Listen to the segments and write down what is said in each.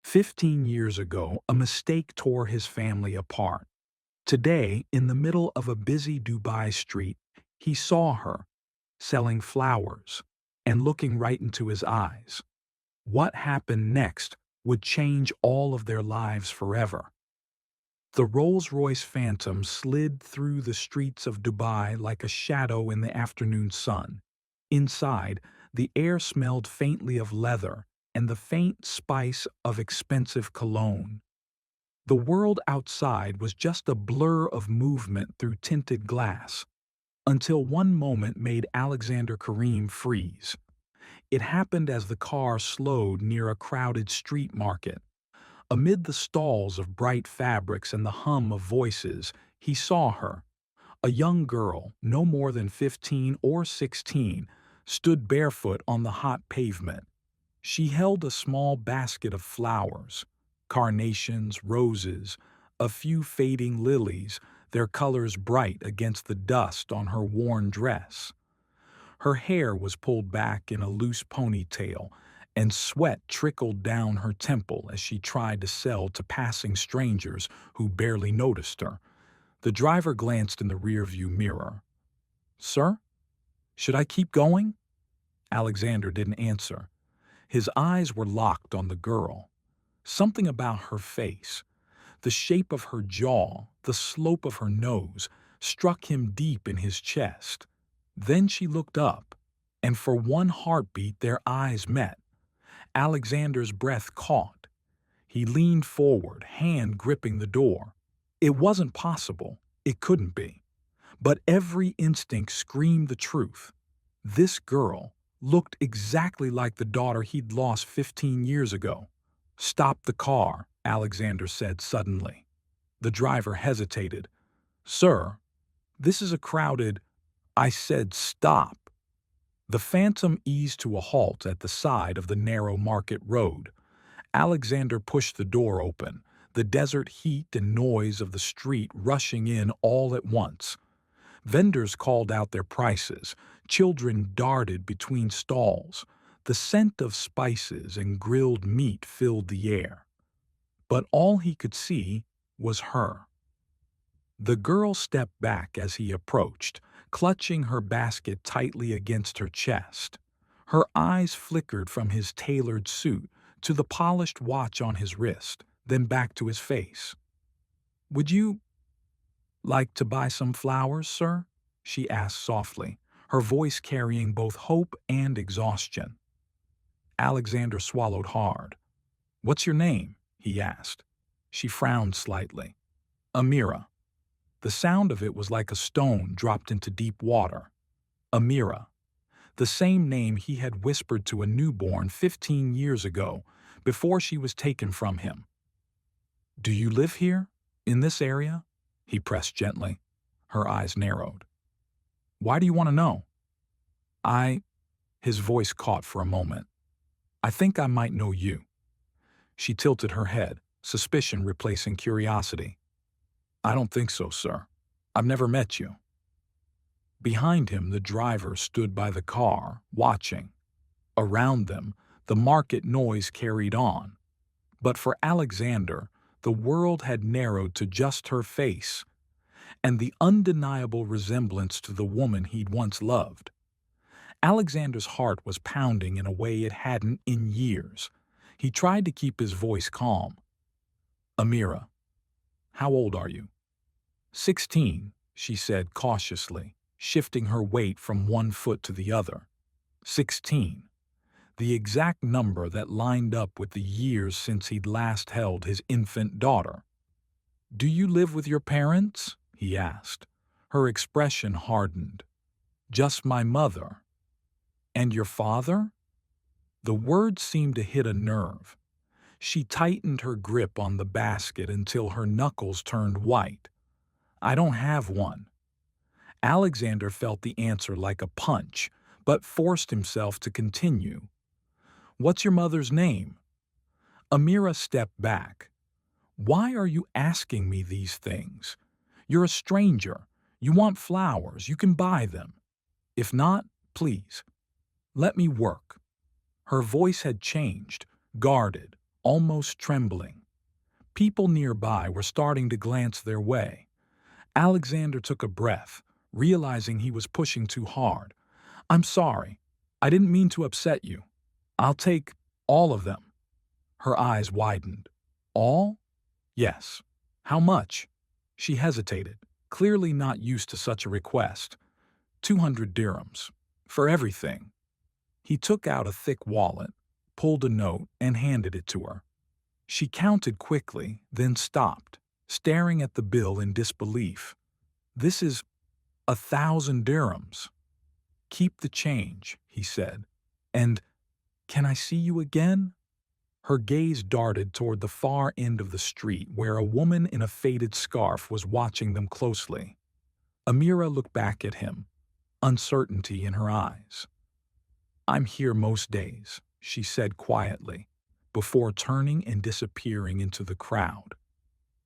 15 years ago, a mistake tore his family apart. Today, in the middle of a busy Dubai street, he saw her, selling flowers, and looking right into his eyes. What happened next would change all of their lives forever. The Rolls-Royce Phantom slid through the streets of Dubai like a shadow in the afternoon sun. Inside, the air smelled faintly of leather and the faint spice of expensive cologne. The world outside was just a blur of movement through tinted glass, until one moment made Alexander Karim freeze. It happened as the car slowed near a crowded street market. Amid the stalls of bright fabrics and the hum of voices, he saw her. A young girl, no more than 15 or 16, stood barefoot on the hot pavement. She held a small basket of flowers, carnations, roses, a few fading lilies, their colors bright against the dust on her worn dress. Her hair was pulled back in a loose ponytail, and sweat trickled down her temple as she tried to sell to passing strangers who barely noticed her. The driver glanced in the rearview mirror. "Sir, should I keep going?" Alexander didn't answer. His eyes were locked on the girl. Something about her face, the shape of her jaw, the slope of her nose, struck him deep in his chest. Then she looked up, and for one heartbeat their eyes met. Alexander's breath caught. He leaned forward, hand gripping the door. It wasn't possible. It couldn't be. But every instinct screamed the truth. This girl looked exactly like the daughter he'd lost 15 years ago. "Stop the car," Alexander said suddenly. The driver hesitated. "Sir, this is a crowded—" "I said stop." The Phantom eased to a halt at the side of the narrow market road. Alexander pushed the door open, the desert heat and noise of the street rushing in all at once. Vendors called out their prices, children darted between stalls. The scent of spices and grilled meat filled the air. But all he could see was her. The girl stepped back as he approached, clutching her basket tightly against her chest. Her eyes flickered from his tailored suit to the polished watch on his wrist, then back to his face. "Would you like to buy some flowers, sir?" she asked softly, her voice carrying both hope and exhaustion. Alexander swallowed hard. "What's your name?" he asked. She frowned slightly. "Amira." The sound of it was like a stone dropped into deep water. Amira. The same name he had whispered to a newborn 15 years ago, before she was taken from him. "Do you live here, in this area?" he pressed gently. Her eyes narrowed. "Why do you want to know?" "I—" His voice caught for a moment. "I think I might know you." She tilted her head, suspicion replacing curiosity. "I don't think so, sir. I've never met you." Behind him, the driver stood by the car, watching. Around them, the market noise carried on. But for Alexander, the world had narrowed to just her face, and the undeniable resemblance to the woman he'd once loved. Alexander's heart was pounding in a way it hadn't in years. He tried to keep his voice calm. "Amira, how old are you?" 16, she said cautiously, shifting her weight from one foot to the other. 16. The exact number that lined up with the years since he'd last held his infant daughter. "Do you live with your parents?" he asked. Her expression hardened. "Just my mother." "And your father?" The word seemed to hit a nerve. She tightened her grip on the basket until her knuckles turned white. "I don't have one." Alexander felt the answer like a punch, but forced himself to continue. "What's your mother's name?" Amira stepped back. "Why are you asking me these things? You're a stranger. You want flowers. You can buy them. If not, please, let me work." Her voice had changed, guarded, almost trembling. People nearby were starting to glance their way. Alexander took a breath, realizing he was pushing too hard. "I'm sorry. I didn't mean to upset you. I'll take all of them." Her eyes widened. "All?" "Yes." "How much?" She hesitated, clearly not used to such a request. 200 dirhams. For everything. He took out a thick wallet, pulled a note, and handed it to her. She counted quickly, then stopped, staring at the bill in disbelief. "This is 1,000 dirhams." "Keep the change," he said. "And can I see you again?" Her gaze darted toward the far end of the street where a woman in a faded scarf was watching them closely. Amira looked back at him, uncertainty in her eyes. "I'm here most days," she said quietly, before turning and disappearing into the crowd.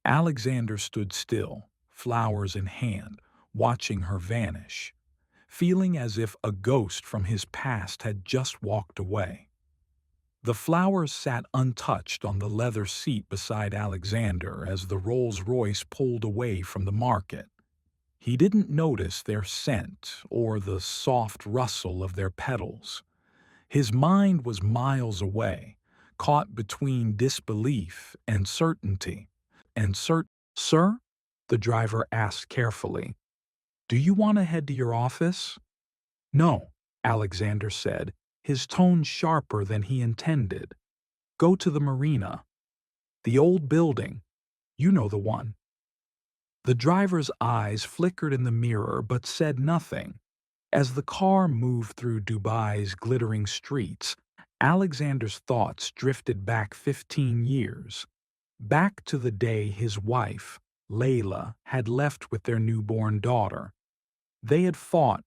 Alexander stood still, flowers in hand, watching her vanish, feeling as if a ghost from his past had just walked away. The flowers sat untouched on the leather seat beside Alexander as the Rolls-Royce pulled away from the market. He didn't notice their scent or the soft rustle of their petals. His mind was miles away, caught between disbelief and certainty. "Sir?" the driver asked carefully. "Do you want to head to your office?" "No," Alexander said, his tone sharper than he intended. "Go to the marina. The old building. You know the one." The driver's eyes flickered in the mirror but said nothing. As the car moved through Dubai's glittering streets, Alexander's thoughts drifted back 15 years, back to the day his wife, Layla, had left with their newborn daughter. They had fought,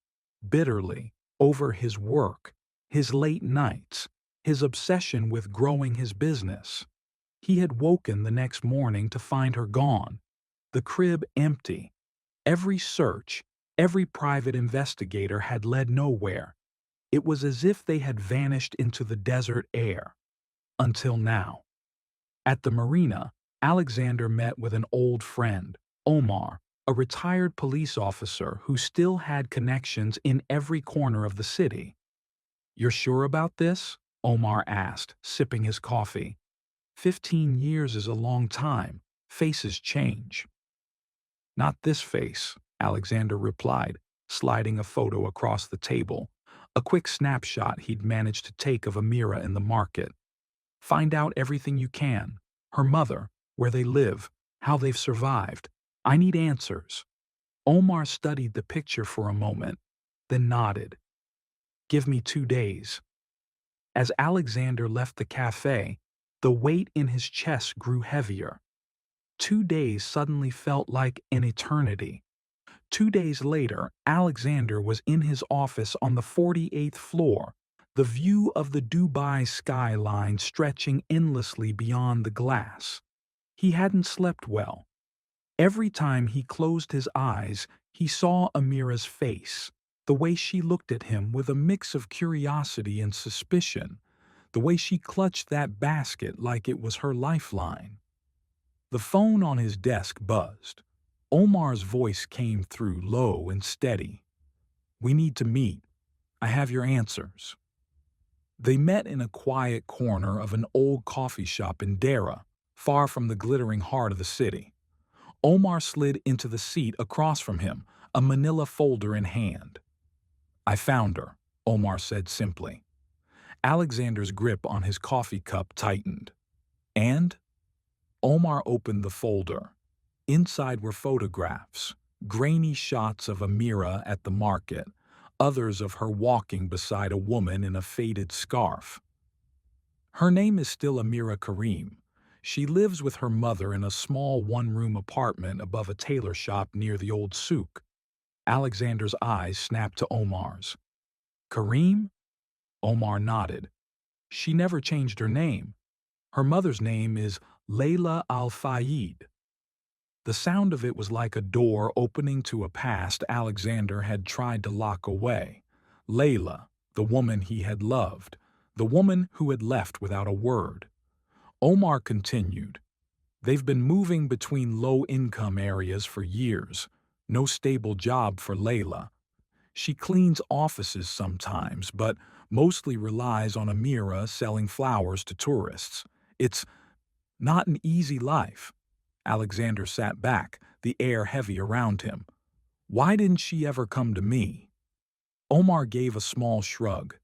bitterly, over his work, his late nights, his obsession with growing his business. He had woken the next morning to find her gone, the crib empty. Every search, every private investigator had led nowhere. It was as if they had vanished into the desert air. Until now. At the marina, Alexander met with an old friend, Omar, a retired police officer who still had connections in every corner of the city. "You're sure about this?" Omar asked, sipping his coffee. 15 years is a long time. Faces change." "Not this face," Alexander replied, sliding a photo across the table, a quick snapshot he'd managed to take of Amira in the market. "Find out everything you can. Her mother, where they live, how they've survived. I need answers." Omar studied the picture for a moment, then nodded. "Give me 2 days." As Alexander left the cafe, the weight in his chest grew heavier. 2 days suddenly felt like an eternity. 2 days later, Alexander was in his office on the 48th floor, the view of the Dubai skyline stretching endlessly beyond the glass. He hadn't slept well. Every time he closed his eyes, he saw Amira's face, the way she looked at him with a mix of curiosity and suspicion, the way she clutched that basket like it was her lifeline. The phone on his desk buzzed. Omar's voice came through low and steady. "We need to meet. I have your answers." They met in a quiet corner of an old coffee shop in Dera, far from the glittering heart of the city. Omar slid into the seat across from him, a manila folder in hand. "I found her," Omar said simply. Alexander's grip on his coffee cup tightened. "And?" Omar opened the folder. Inside were photographs, grainy shots of Amira at the market, others of her walking beside a woman in a faded scarf. "Her name is still Amira Karim. She lives with her mother in a small one-room apartment above a tailor shop near the old souk." Alexander's eyes snapped to Omar's. "Karim?" Omar nodded. "She never changed her name. Her mother's name is Layla Al-Fayed." The sound of it was like a door opening to a past Alexander had tried to lock away. Layla, the woman he had loved, the woman who had left without a word. Omar continued, "They've been moving between low-income areas for years. No stable job for Layla. She cleans offices sometimes, but mostly relies on Amira selling flowers to tourists. It's not an easy life." Alexander sat back, the air heavy around him. "Why didn't she ever come to me?" Omar gave a small shrug.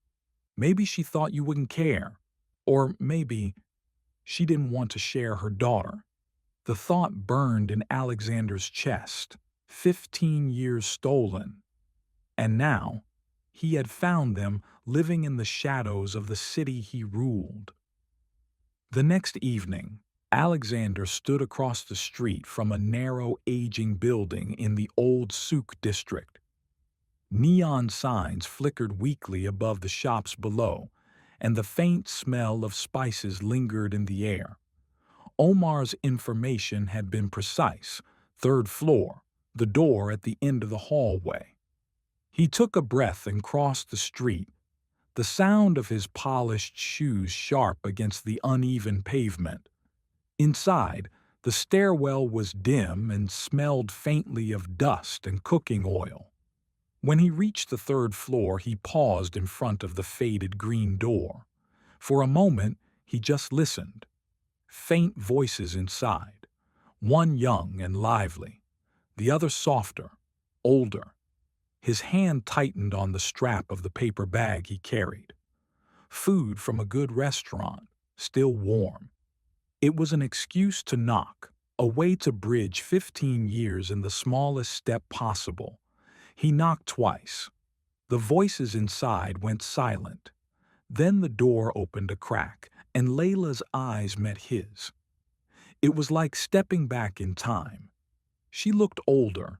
"Maybe she thought you wouldn't care. Or maybe she didn't want to share her daughter." The thought burned in Alexander's chest. 15 years stolen. And now, he had found them living in the shadows of the city he ruled. The next evening, Alexander stood across the street from a narrow, aging building in the old souk district. Neon signs flickered weakly above the shops below, and the faint smell of spices lingered in the air. Omar's information had been precise: third floor, the door at the end of the hallway. He took a breath and crossed the street, the sound of his polished shoes sharp against the uneven pavement. Inside, the stairwell was dim and smelled faintly of dust and cooking oil. When he reached the third floor, he paused in front of the faded green door. For a moment, he just listened. Faint voices inside, one young and lively, the other softer, older. His hand tightened on the strap of the paper bag he carried. Food from a good restaurant, still warm. It was an excuse to knock, a way to bridge 15 years in the smallest step possible. He knocked twice. The voices inside went silent. Then the door opened a crack, and Layla's eyes met his. It was like stepping back in time. She looked older,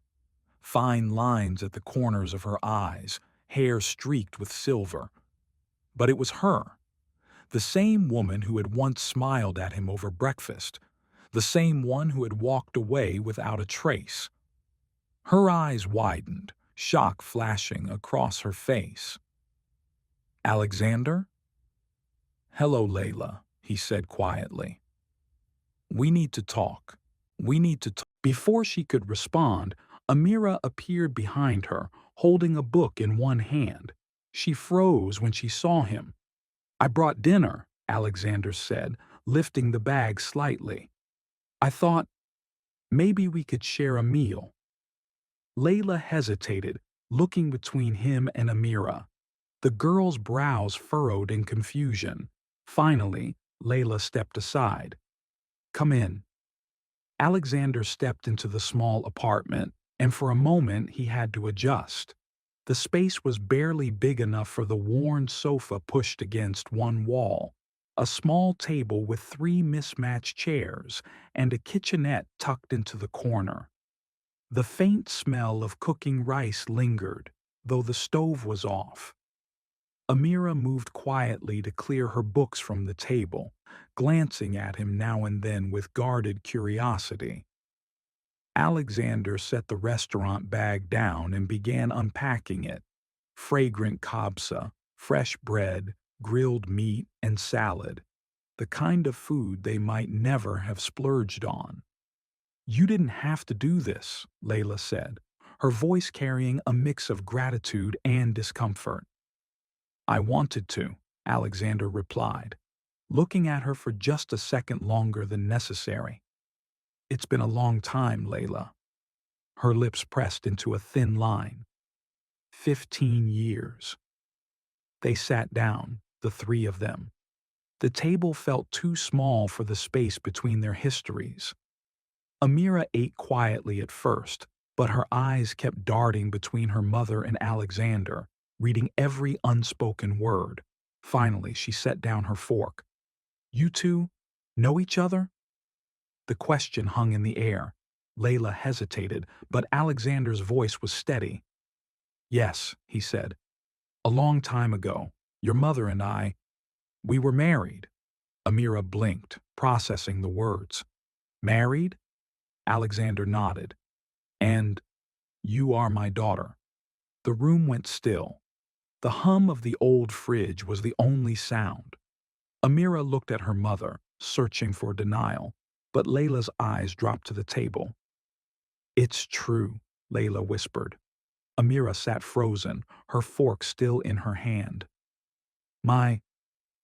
fine lines at the corners of her eyes, hair streaked with silver. But it was her, the same woman who had once smiled at him over breakfast, the same one who had walked away without a trace. Her eyes widened, shock flashing across her face. "Alexander?" "Hello, Layla," he said quietly. "We need to talk. We need to talk." Before she could respond, Amira appeared behind her, holding a book in one hand. She froze when she saw him. "I brought dinner," Alexander said, lifting the bag slightly. "I thought maybe we could share a meal." Layla hesitated, looking between him and Amira. The girl's brows furrowed in confusion. Finally, Layla stepped aside. "Come in." Alexander stepped into the small apartment, and for a moment he had to adjust. The space was barely big enough for the worn sofa pushed against one wall, a small table with 3 mismatched chairs, and a kitchenette tucked into the corner. The faint smell of cooking rice lingered, though the stove was off. Amira moved quietly to clear her books from the table, glancing at him now and then with guarded curiosity. Alexander set the restaurant bag down and began unpacking it. Fragrant kabsa, fresh bread, grilled meat, and salad. The kind of food they might never have splurged on. "You didn't have to do this," Layla said, her voice carrying a mix of gratitude and discomfort. "I wanted to," Alexander replied, looking at her for just a second longer than necessary. "It's been a long time, Layla." Her lips pressed into a thin line. 15 years. They sat down, the three of them. The table felt too small for the space between their histories. Amira ate quietly at first, but her eyes kept darting between her mother and Alexander, reading every unspoken word. Finally, she set down her fork. "You two know each other?" The question hung in the air. Layla hesitated, but Alexander's voice was steady. "Yes," he said. "A long time ago, your mother and we were married." Amira blinked, processing the words. "Married?" Alexander nodded. "And you are my daughter." The room went still. The hum of the old fridge was the only sound. Amira looked at her mother, searching for denial, but Layla's eyes dropped to the table. "It's true," Layla whispered. Amira sat frozen, her fork still in her hand. "My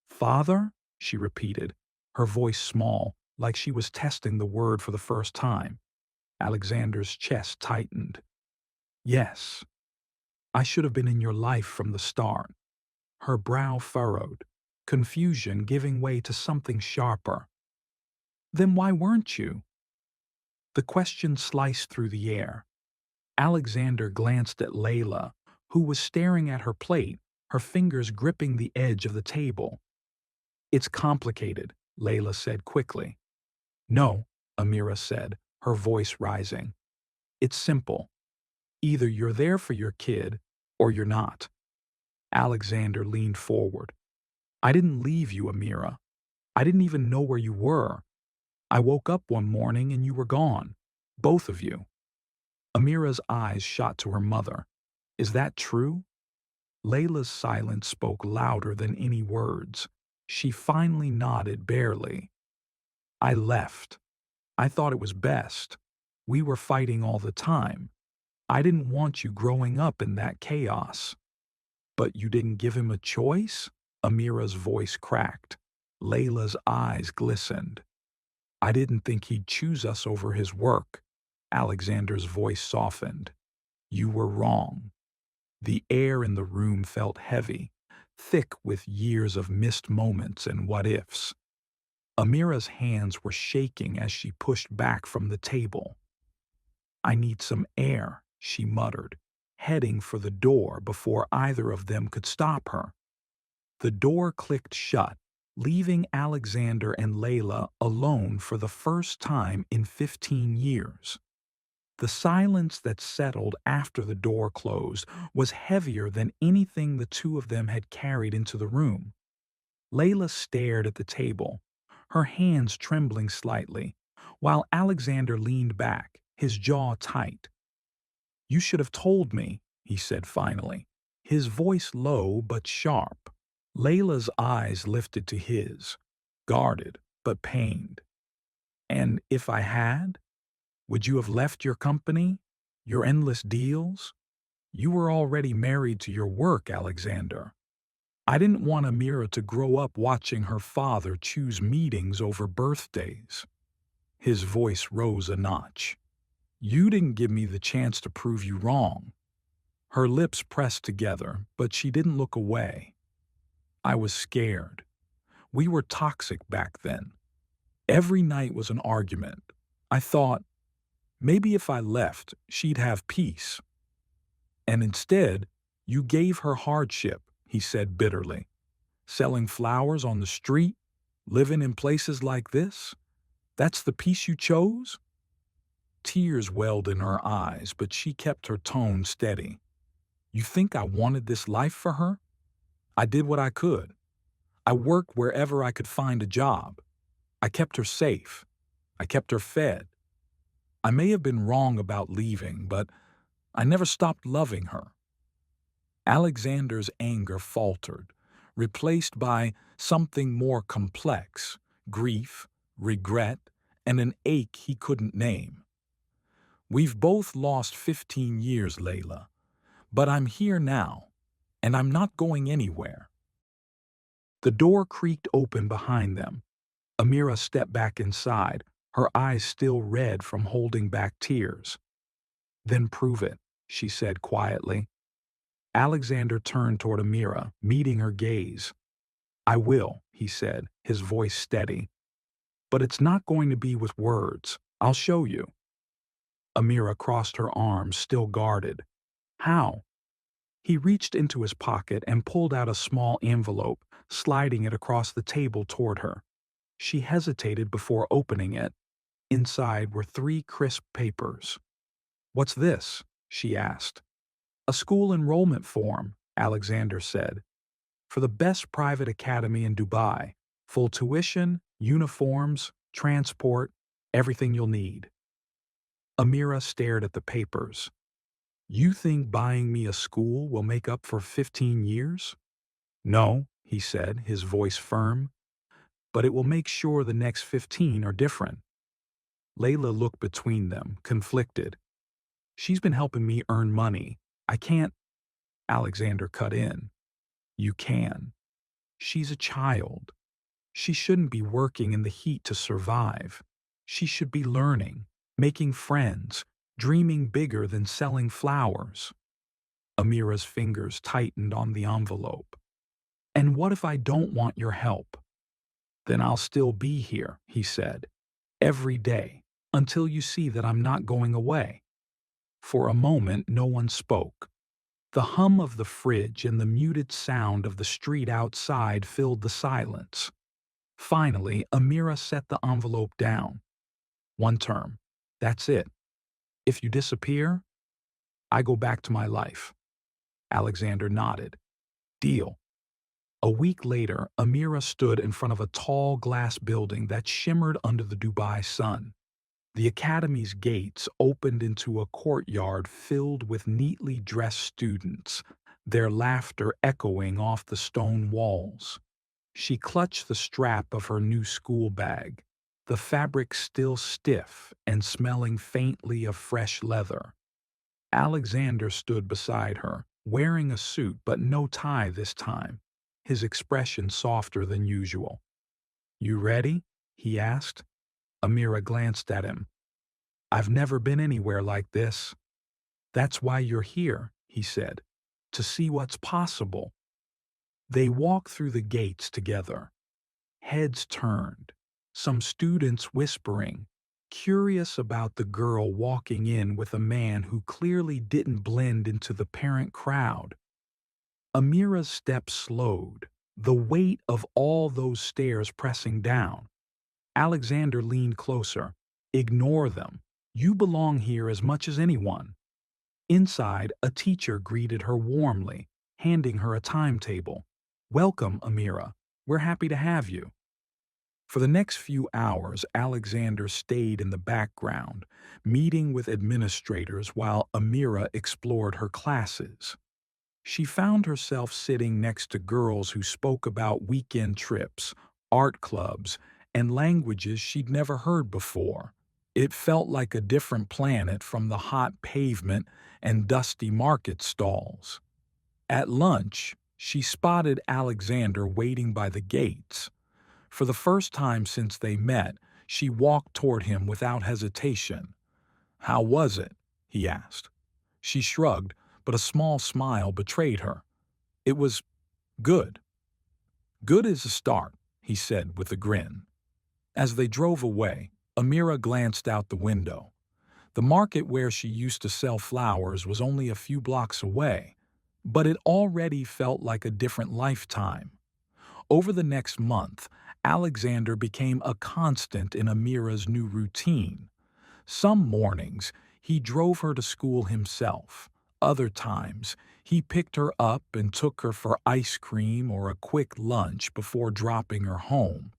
father?" she repeated, her voice small, like she was testing the word for the first time. Alexander's chest tightened. "Yes, I should have been in your life from the start." Her brow furrowed, confusion giving way to something sharper. "Then why weren't you?" The question sliced through the air. Alexander glanced at Layla, who was staring at her plate, her fingers gripping the edge of the table. "It's complicated," Layla said quickly. "No," Amira said, her voice rising. "It's simple. Either you're there for your kid, or you're not." Alexander leaned forward. "I didn't leave you, Amira. I didn't even know where you were. I woke up one morning and you were gone. Both of you." Amira's eyes shot to her mother. "Is that true?" Layla's silence spoke louder than any words. She finally nodded barely. "I left. I thought it was best. We were fighting all the time. I didn't want you growing up in that chaos." "But you didn't give him a choice?" Amira's voice cracked. Layla's eyes glistened. "I didn't think he'd choose us over his work." Alexander's voice softened. "You were wrong." The air in the room felt heavy, thick with years of missed moments and what-ifs. Amira's hands were shaking as she pushed back from the table. "I need some air," she muttered, heading for the door before either of them could stop her. The door clicked shut, leaving Alexander and Layla alone for the first time in 15 years. The silence that settled after the door closed was heavier than anything the two of them had carried into the room. Layla stared at the table, her hands trembling slightly, while Alexander leaned back, his jaw tight. "You should have told me," he said finally, his voice low but sharp. Layla's eyes lifted to his, guarded but pained. "And if I had? Would you have left your company? Your endless deals? You were already married to your work, Alexander. I didn't want Amira to grow up watching her father choose meetings over birthdays." His voice rose a notch. "You didn't give me the chance to prove you wrong." Her lips pressed together, but she didn't look away. "I was scared. We were toxic back then. Every night was an argument. I thought, maybe if I left, she'd have peace. And instead, you gave her hardship," he said bitterly. "Selling flowers on the street, living in places like this? That's the peace you chose?" Tears welled in her eyes, but she kept her tone steady. "You think I wanted this life for her? I did what I could. I worked wherever I could find a job. I kept her safe. I kept her fed. I may have been wrong about leaving, but I never stopped loving her." Alexander's anger faltered, replaced by something more complex: grief, regret, and an ache he couldn't name. "We've both lost 15 years, Layla, but I'm here now, and I'm not going anywhere." The door creaked open behind them. Amira stepped back inside, her eyes still red from holding back tears. "Then prove it," she said quietly. Alexander turned toward Amira, meeting her gaze. "I will," he said, his voice steady. "But it's not going to be with words. I'll show you." Amira crossed her arms, still guarded. "How?" He reached into his pocket and pulled out a small envelope, sliding it across the table toward her. She hesitated before opening it. Inside were 3 crisp papers. "What's this?" she asked. "A school enrollment form," Alexander said. "For the best private academy in Dubai. Full tuition, uniforms, transport, everything you'll need." Amira stared at the papers. "You think buying me a school will make up for 15 years?" "No," he said, his voice firm. but it will make sure the next 15 are different. Layla looked between them, conflicted. She's been helping me earn money. I can't. Alexander cut in. You can. She's a child. She shouldn't be working in the heat to survive. She should be learning, making friends, dreaming bigger than selling flowers. Amira's fingers tightened on the envelope. And what if I don't want your help? Then I'll still be here, he said, every day, until you see that I'm not going away. For a moment, no one spoke. The hum of the fridge and the muted sound of the street outside filled the silence. Finally, Amira set the envelope down. 1 term. That's it. If you disappear, I go back to my life. Alexander nodded. Deal. A week later, Amira stood in front of a tall glass building that shimmered under the Dubai sun. The academy's gates opened into a courtyard filled with neatly dressed students, their laughter echoing off the stone walls. She clutched the strap of her new school bag, the fabric still stiff and smelling faintly of fresh leather. Alexander stood beside her, wearing a suit but no tie this time, his expression softer than usual. You ready? He asked. Amira glanced at him. I've never been anywhere like this. That's why you're here, he said, to see what's possible. They walked through the gates together. Heads turned, some students whispering, curious about the girl walking in with a man who clearly didn't blend into the parent crowd. Amira's step slowed, the weight of all those stairs pressing down. Alexander leaned closer. Ignore them. You belong here as much as anyone. Inside, a teacher greeted her warmly, handing her a timetable. Welcome, Amira. We're happy to have you. For the next few hours, Alexander stayed in the background, meeting with administrators while Amira explored her classes. She found herself sitting next to girls who spoke about weekend trips, art clubs, and languages she'd never heard before. It felt like a different planet from the hot pavement and dusty market stalls. At lunch, she spotted Alexander waiting by the gates. For the first time since they met, she walked toward him without hesitation. How was it? He asked. She shrugged, but a small smile betrayed her. It was good. Good is a start, he said with a grin. As they drove away, Amira glanced out the window. The market where she used to sell flowers was only a few blocks away, but it already felt like a different lifetime. Over the next month, Alexander became a constant in Amira's new routine. Some mornings, he drove her to school himself. Other times, he picked her up and took her for ice cream or a quick lunch before dropping her home.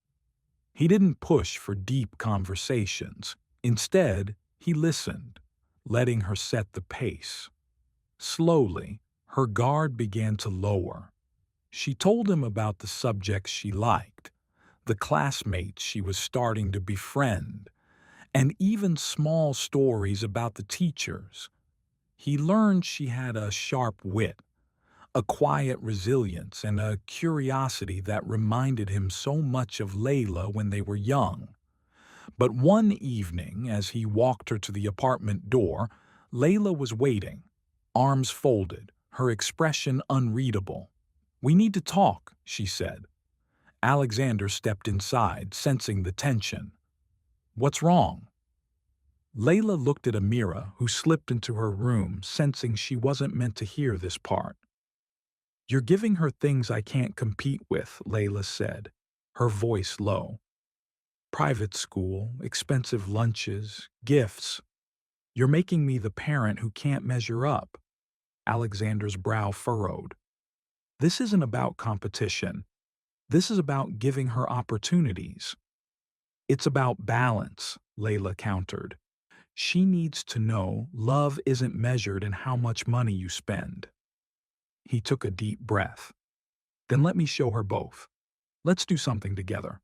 He didn't push for deep conversations. Instead, he listened, letting her set the pace. Slowly, her guard began to lower. She told him about the subjects she liked, the classmates she was starting to befriend, and even small stories about the teachers. He learned she had a sharp wit, a quiet resilience, and a curiosity that reminded him so much of Layla when they were young. But one evening, as he walked her to the apartment door, Layla was waiting, arms folded, her expression unreadable. We need to talk, she said. Alexander stepped inside, sensing the tension. What's wrong? Layla looked at Amira, who slipped into her room, sensing she wasn't meant to hear this part. You're giving her things I can't compete with, Layla said, her voice low. Private school, expensive lunches, gifts. You're making me the parent who can't measure up. Alexander's brow furrowed. This isn't about competition. This is about giving her opportunities. It's about balance, Layla countered. She needs to know love isn't measured in how much money you spend. He took a deep breath. Then let me show her both. Let's do something together.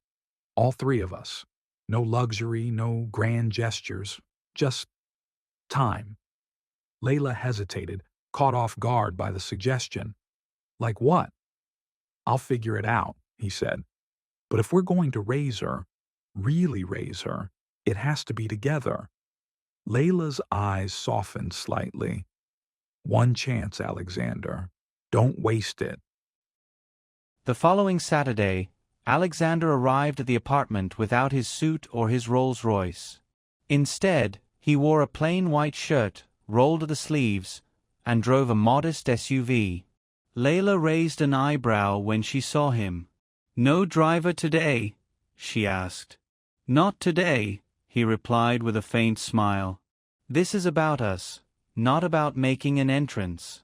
All three of us. No luxury, no grand gestures, just time. Layla hesitated, caught off guard by the suggestion. Like what? I'll figure it out, he said. But if we're going to raise her, really raise her, it has to be together. Layla's eyes softened slightly. One chance, Alexander. Don't waste it. The following Saturday, Alexander arrived at the apartment without his suit or his Rolls-Royce. Instead, he wore a plain white shirt, rolled at the sleeves, and drove a modest SUV. Layla raised an eyebrow when she saw him. "No driver today?" she asked. "Not today," he replied with a faint smile. "This is about us, not about making an entrance."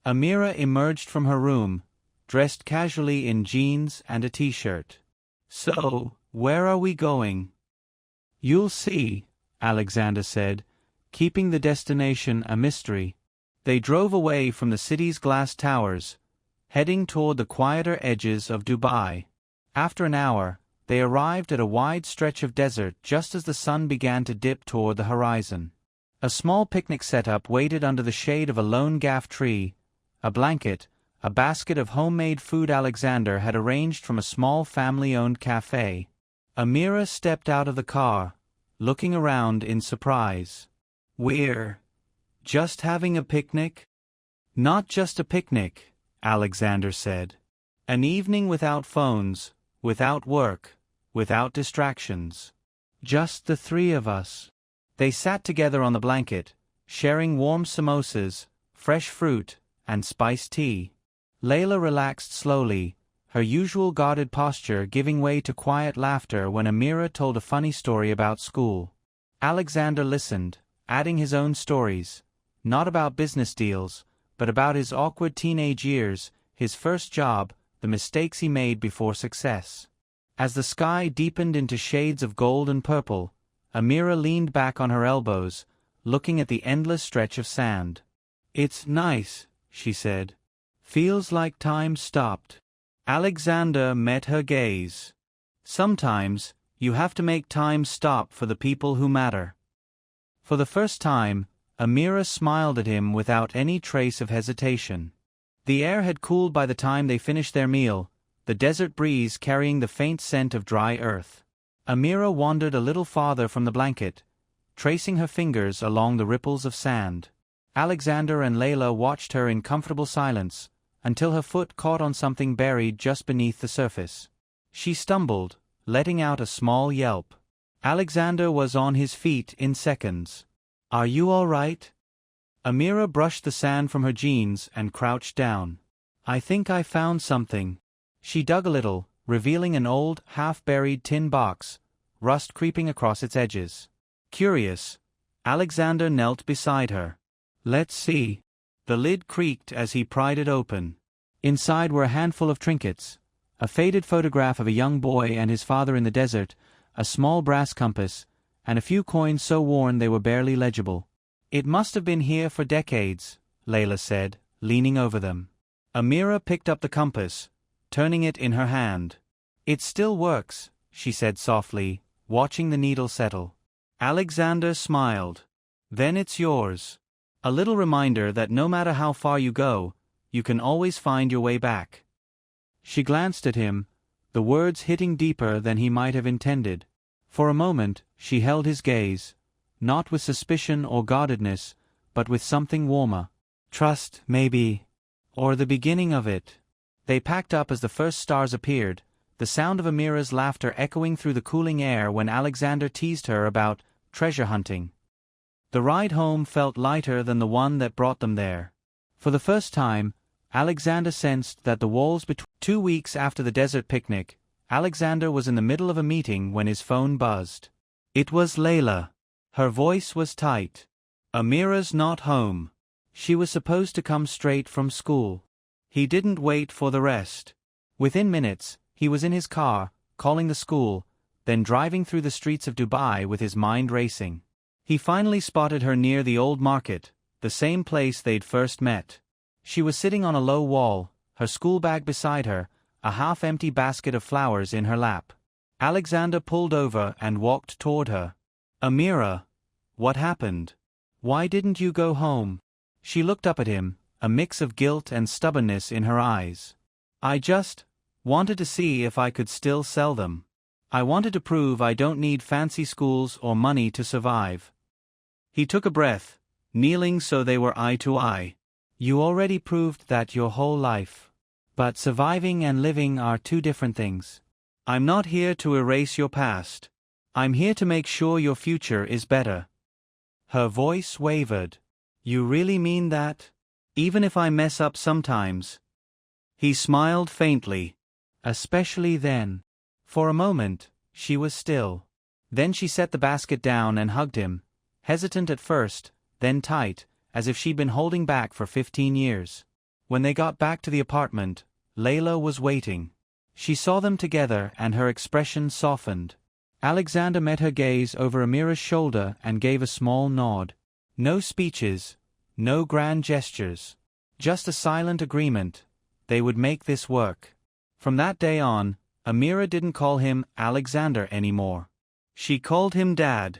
Amira emerged from her room, dressed casually in jeans and a t-shirt. "So, where are we going?" "You'll see," Alexander said, keeping the destination a mystery. They drove away from the city's glass towers, heading toward the quieter edges of Dubai. After an hour, they arrived at a wide stretch of desert just as the sun began to dip toward the horizon. A small picnic setup waited under the shade of a lone gaff tree. A blanket, a basket of homemade food Alexander had arranged from a small family-owned cafe. Amira stepped out of the car, looking around in surprise. "We're just having a picnic?" "Not just a picnic," Alexander said. "An evening without phones, without work, without distractions. Just the three of us." They sat together on the blanket, sharing warm samosas, fresh fruit, and spiced tea. Layla relaxed slowly, her usual guarded posture giving way to quiet laughter when Amira told a funny story about school. Alexander listened, adding his own stories, not about business deals, but about his awkward teenage years, his first job, the mistakes he made before success. As the sky deepened into shades of gold and purple, Amira leaned back on her elbows, looking at the endless stretch of sand. "It's nice," she said. "Feels like time stopped." Alexander met her gaze. "Sometimes, you have to make time stop for the people who matter." For the first time, Amira smiled at him without any trace of hesitation. The air had cooled by the time they finished their meal, the desert breeze carrying the faint scent of dry earth. Amira wandered a little farther from the blanket, tracing her fingers along the ripples of sand. Alexander and Layla watched her in comfortable silence, until her foot caught on something buried just beneath the surface. She stumbled, letting out a small yelp. Alexander was on his feet in seconds. "Are you all right?" Amira brushed the sand from her jeans and crouched down. "I think I found something." She dug a little, revealing an old, half-buried tin box, rust creeping across its edges. Curious, Alexander knelt beside her. "Let's see." The lid creaked as he pried it open. Inside were a handful of trinkets, a faded photograph of a young boy and his father in the desert, a small brass compass, and a few coins so worn they were barely legible. "It must have been here for decades," Layla said, leaning over them. Amira picked up the compass, turning it in her hand. "It still works," she said softly, watching the needle settle. Alexander smiled. "Then it's yours. A little reminder that no matter how far you go, you can always find your way back." She glanced at him, the words hitting deeper than he might have intended. For a moment, she held his gaze, not with suspicion or guardedness, but with something warmer. Trust, maybe. Or the beginning of it. They packed up as the first stars appeared, the sound of Amira's laughter echoing through the cooling air when Alexander teased her about treasure hunting. The ride home felt lighter than the one that brought them there. For the first time, Alexander sensed that the walls between 2 weeks after the desert picnic, Alexander was in the middle of a meeting when his phone buzzed. It was Layla. Her voice was tight. "Amira's not home. She was supposed to come straight from school." He didn't wait for the rest. Within minutes, he was in his car, calling the school, then driving through the streets of Dubai with his mind racing. He finally spotted her near the old market, the same place they'd first met. She was sitting on a low wall, her school bag beside her, a half-empty basket of flowers in her lap. Alexander pulled over and walked toward her. Amira, what happened? Why didn't you go home? She looked up at him, a mix of guilt and stubbornness in her eyes. I just wanted to see if I could still sell them. I wanted to prove I don't need fancy schools or money to survive. He took a breath, kneeling so they were eye to eye. You already proved that your whole life. But surviving and living are two different things. I'm not here to erase your past. I'm here to make sure your future is better. Her voice wavered. You really mean that? Even if I mess up sometimes? He smiled faintly. Especially then. For a moment, she was still. Then she set the basket down and hugged him, hesitant at first, then tight, as if she'd been holding back for 15 years. When they got back to the apartment, Layla was waiting. She saw them together and her expression softened. Alexander met her gaze over Amira's shoulder and gave a small nod. No speeches, no grand gestures. Just a silent agreement. They would make this work. From that day on, Amira didn't call him Alexander anymore. She called him Dad.